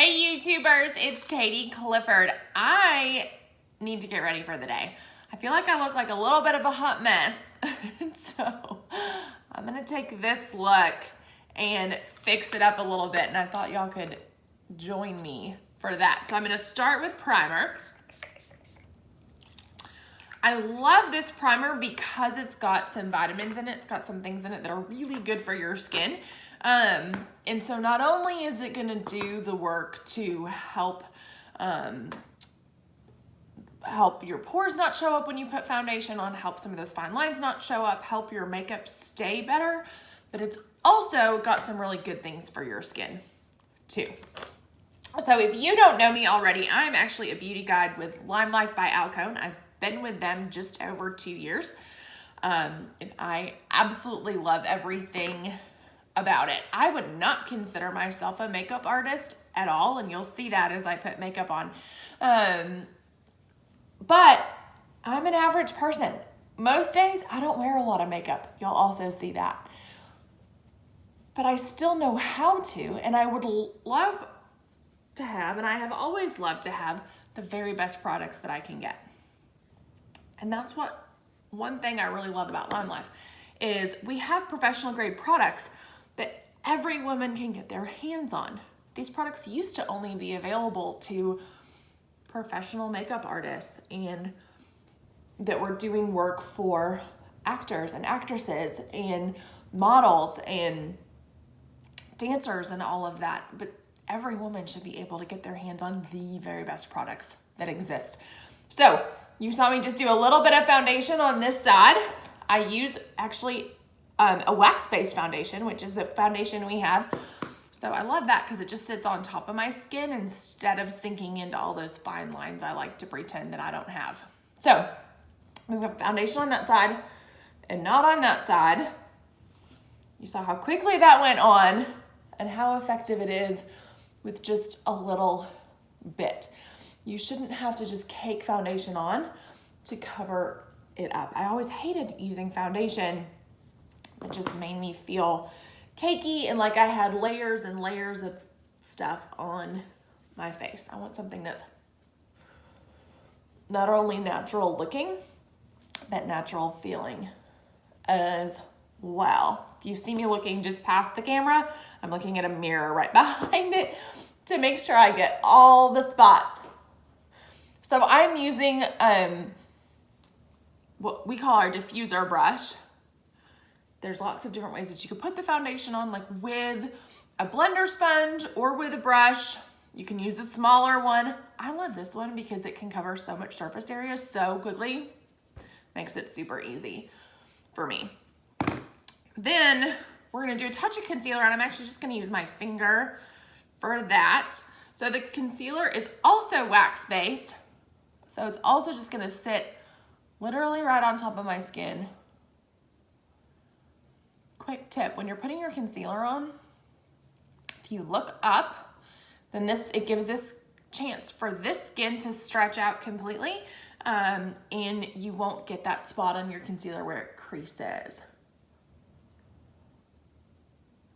Hey YouTubers, it's Katie Clifford. I need to get ready for the day. I feel like I look like a little bit of a hot mess. So I'm gonna take this look and fix it up a little bit, and I thought y'all could join me for that. So I'm gonna start with primer. I love this primer because it's got some vitamins in it. It's got some things in it that are really good for your skin. And so not only is it gonna do the work to help your pores not show up when you put foundation on, help some of those fine lines not show up, help your makeup stay better, but it's also got some really good things for your skin too. So if you don't know me already, I'm actually a beauty guide with Lime Life by Alcone. I've been with them just over 2 years. And I absolutely love everything about it. I would not consider myself a makeup artist at all, and you'll see that as I put makeup on. But I'm an average person. Most days, I don't wear a lot of makeup. You'll also see that. But I still know how to, and I would love to have, and I have always loved to have, the very best products that I can get. And that's what one thing I really love about Lime Life is we have professional grade products that every woman can get their hands on. These products used to only be available to professional makeup artists and that were doing work for actors and actresses and models and dancers and all of that. But every woman should be able to get their hands on the very best products that exist. So you saw me just do a little bit of foundation on this side. I use actually a wax-based foundation, which is the foundation we have. So I love that because it just sits on top of my skin instead of sinking into all those fine lines I like to pretend that I don't have. So we have foundation on that side and not on that side. You saw how quickly that went on and how effective it is with just a little bit. You shouldn't have to just cake foundation on to cover it up. I always hated using foundation. It just made me feel cakey and like I had layers and layers of stuff on my face. I want something that's not only natural looking, but natural feeling as well. If you see me looking just past the camera, I'm looking at a mirror right behind it to make sure I get all the spots. So I'm using what we call our diffuser brush. There's lots of different ways that you could put the foundation on, like with a blender sponge or with a brush. You can use a smaller one. I love this one because it can cover so much surface area so quickly. Makes it super easy for me. Then we're gonna do a touch of concealer, and I'm actually just gonna use my finger for that. So the concealer is also wax-based. So it's also just gonna sit literally right on top of my skin. Quick tip, when you're putting your concealer on, if you look up, then it gives this chance for this skin to stretch out completely, and you won't get that spot on your concealer where it creases.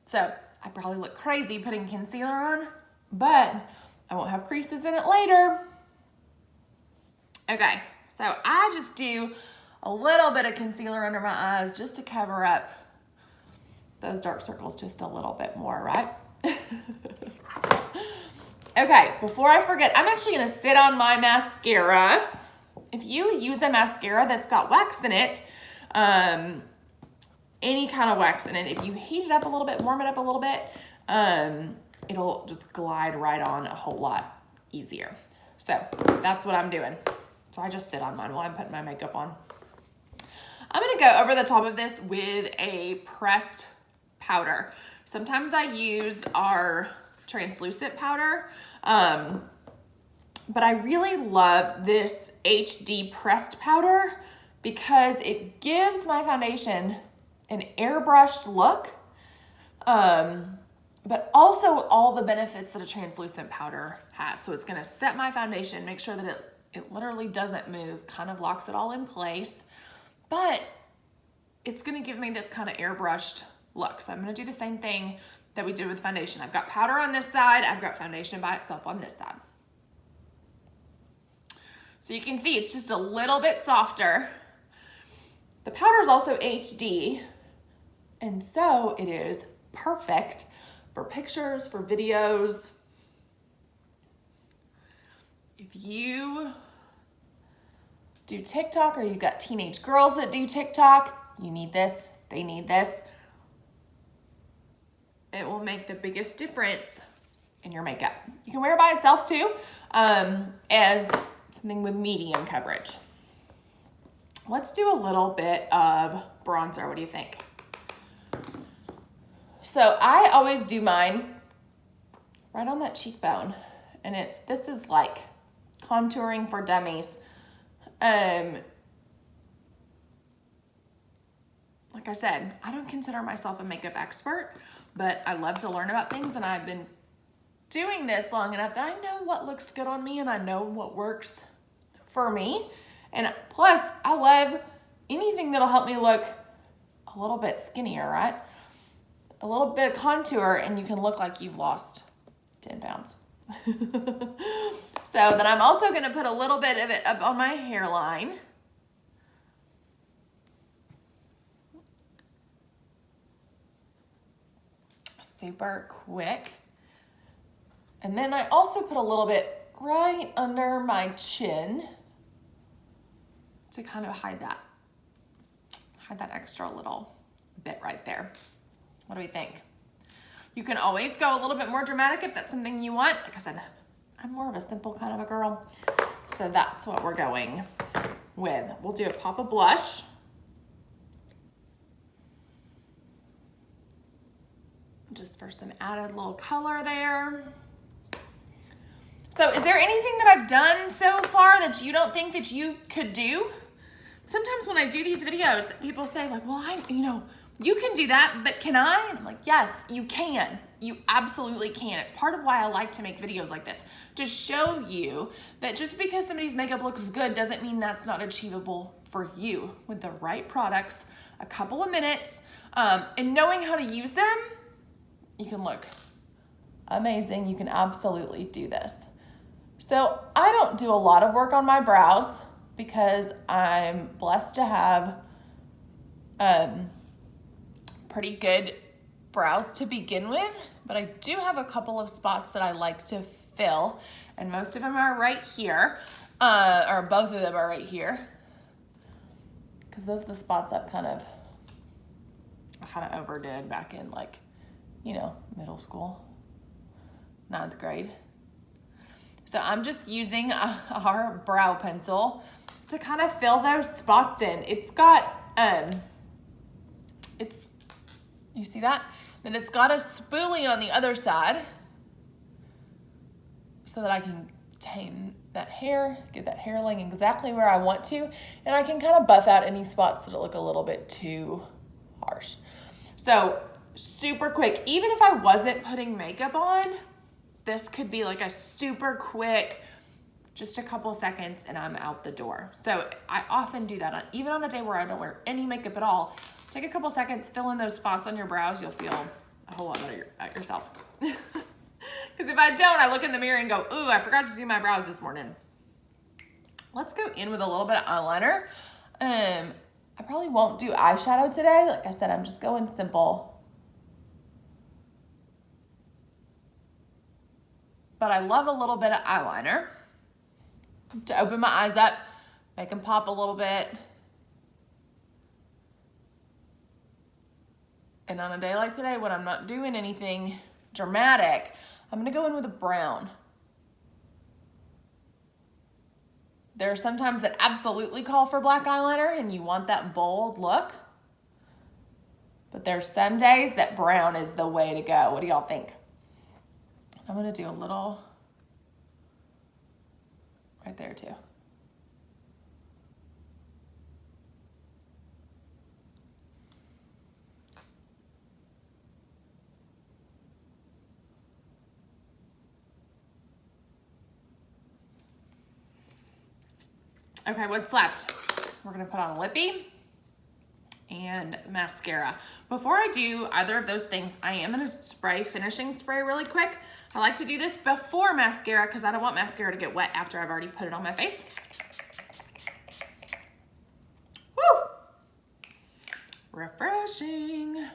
So I probably look crazy putting concealer on, but I won't have creases in it later. Okay, so I just do a little bit of concealer under my eyes just to cover up those dark circles just a little bit more, right? Okay, before I forget, I'm actually gonna sit on my mascara. If you use a mascara that's got wax in it, any kind of wax in it, if you heat it up a little bit, warm it up a little bit, it'll just glide right on a whole lot easier. So that's what I'm doing. So I just sit on mine while I'm putting my makeup on. I'm gonna go over the top of this with a pressed powder. Sometimes I use our translucent powder, but I really love this HD pressed powder because it gives my foundation an airbrushed look, but also all the benefits that a translucent powder has. So it's gonna set my foundation, make sure that it literally doesn't move, kind of locks it all in place, but it's gonna give me this kind of airbrushed look. So I'm gonna do the same thing that we did with foundation. I've got powder on this side. I've got foundation by itself on this side. So you can see it's just a little bit softer. The powder is also HD, and so it is perfect for pictures, for videos. If you do TikTok or you've got teenage girls that do TikTok, you need this, they need this. It will make the biggest difference in your makeup. You can wear it by itself too, as something with medium coverage. Let's do a little bit of bronzer. What do you think? So I always do mine right on that cheekbone, and this is like contouring for dummies. Like I said, I don't consider myself a makeup expert, but I love to learn about things, and I've been doing this long enough that I know what looks good on me and I know what works for me. And plus, I love anything that'll help me look a little bit skinnier, right? A little bit of contour and you can look like you've lost 10 pounds. So then I'm also gonna put a little bit of it up on my hairline. Super quick. And then I also put a little bit right under my chin to kind of hide that extra little bit right there. What do we think? You can always go a little bit more dramatic if that's something you want. Like I said, I'm more of a simple kind of a girl. So that's what we're going with. We'll do a pop of blush. Just for some added little color there. So is there anything that I've done so far that you don't think that you could do? Sometimes when I do these videos, people say like, well, you can do that, but can I? And I'm like, yes, you can. You absolutely can. It's part of why I like to make videos like this, to show you that just because somebody's makeup looks good doesn't mean that's not achievable for you. With the right products, a couple of minutes, and knowing how to use them, you can look amazing. You can absolutely do this. So I don't do a lot of work on my brows because I'm blessed to have pretty good brows to begin with, but I do have a couple of spots that I like to fill, and most of them are right here, or both of them are right here, because those are the spots I kind of overdid back in middle school, 9th grade. So I'm just using our brow pencil to kind of fill those spots in. It's got, you see that? Then it's got a spoolie on the other side so that I can tame that hair, get that hair laying exactly where I want to, and I can kind of buff out any spots that look a little bit too harsh. So super quick, even if I wasn't putting makeup on, this could be like a super quick, just a couple seconds and I'm out the door. So I often do that, even on a day where I don't wear any makeup at all. Take a couple seconds, fill in those spots on your brows, you'll feel a whole lot better at yourself. Because if I don't, I look in the mirror and go, ooh, I forgot to do my brows this morning. Let's go in with a little bit of eyeliner. I probably won't do eyeshadow today. Like I said, I'm just going simple. But I love a little bit of eyeliner to open my eyes up, make them pop a little bit. And on a day like today, when I'm not doing anything dramatic, I'm gonna go in with a brown. There are some times that absolutely call for black eyeliner and you want that bold look. But there's some days that brown is the way to go. What do y'all think? I'm gonna do a little right there too. Okay, what's left? We're gonna put on a lippy. and mascara. Before I do either of those things, I am gonna spray finishing spray really quick. I like to do this before mascara because I don't want mascara to get wet after I've already put it on my face. Woo! Refreshing.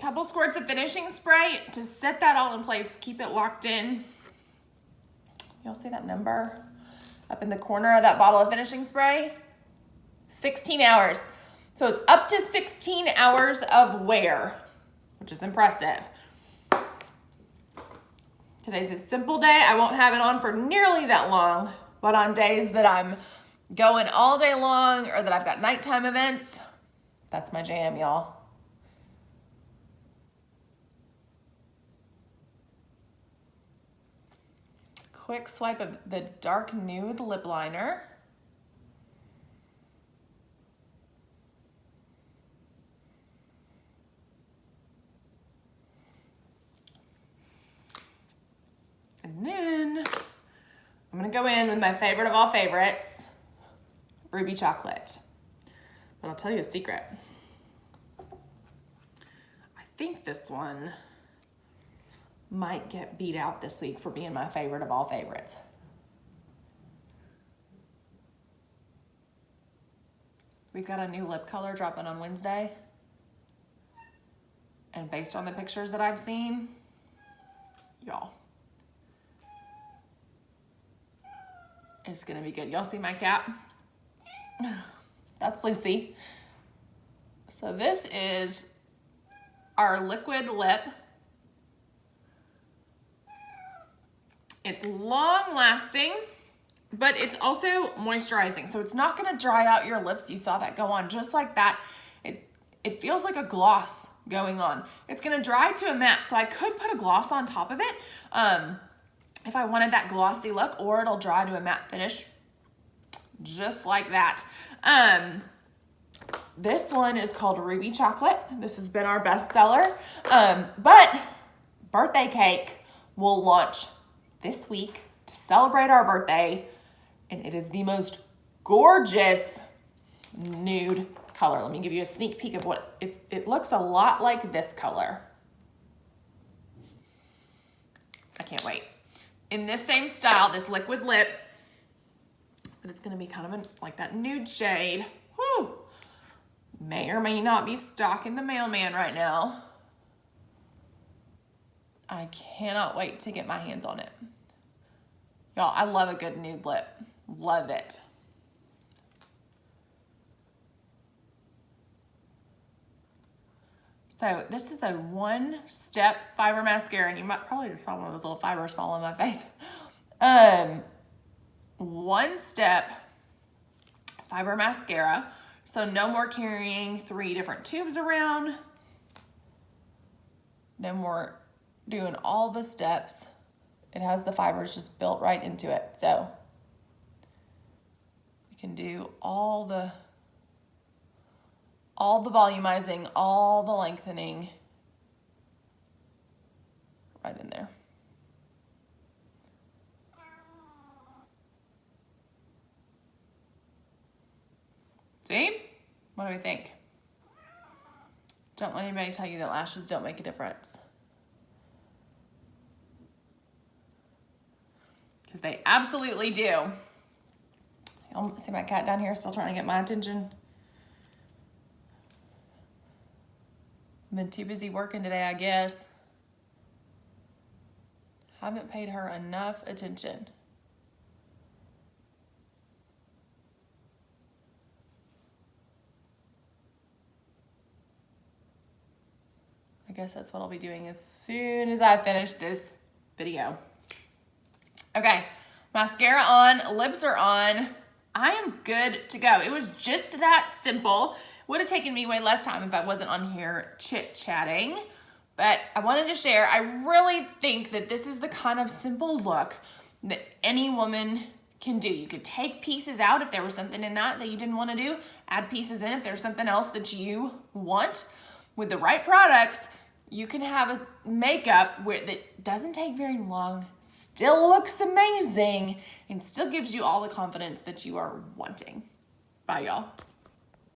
Couple squirts of finishing spray to set that all in place, keep it locked in. You'll see that number up in the corner of that bottle of finishing spray? 16 hours. So it's up to 16 hours of wear, which is impressive. Today's a simple day. I won't have it on for nearly that long, but on days that I'm going all day long or that I've got nighttime events, that's my jam, y'all. Quick swipe of the dark nude lip liner. And then I'm gonna go in with my favorite of all favorites, Ruby Chocolate. But I'll tell you a secret. I think this one might get beat out this week for being my favorite of all favorites. We've got a new lip color dropping on Wednesday. And based on the pictures that I've seen, y'all, it's gonna be good. Y'all see my cat? That's Lucy. So this is our liquid lip. It's long lasting, but it's also moisturizing. So it's not gonna dry out your lips. You saw that go on just like that. It feels like a gloss going on. It's gonna dry to a matte. So I could put a gloss on top of it if I wanted that glossy look, or it'll dry to a matte finish just like that. This one is called Ruby Chocolate. This has been our bestseller. But Birthday Cake will launch this week to celebrate our birthday, and it is the most gorgeous nude color. Let me give you a sneak peek of what it looks a lot like this color. I can't wait. In this same style, this liquid lip, but it's gonna be kind of like that nude shade. Whew. May or may not be stalking the mailman right now. I cannot wait to get my hands on it. Y'all, I love a good nude lip. Love it. So this is a one-step fiber mascara, and you might probably just saw one of those little fibers fall on my face. One-step fiber mascara. So no more carrying 3 different tubes around. No more doing all the steps. It has the fibers just built right into it. So you can do all the volumizing, all the lengthening right in there. See? What do we think? Don't let anybody tell you that lashes don't make a difference. Because they absolutely do. I'll see my cat down here still trying to get my attention. I've been too busy working today, I guess. Haven't paid her enough attention. I guess that's what I'll be doing as soon as I finish this video. Okay, mascara on, lips are on. I am good to go. It was just that simple. Would have taken me way less time if I wasn't on here chit-chatting, but I wanted to share. I really think that this is the kind of simple look that any woman can do. You could take pieces out if there was something in that you didn't want to do, add pieces in if there's something else that you want. With the right products, you can have a makeup that doesn't take very long, still looks amazing, and still gives you all the confidence that you are wanting. Bye, y'all.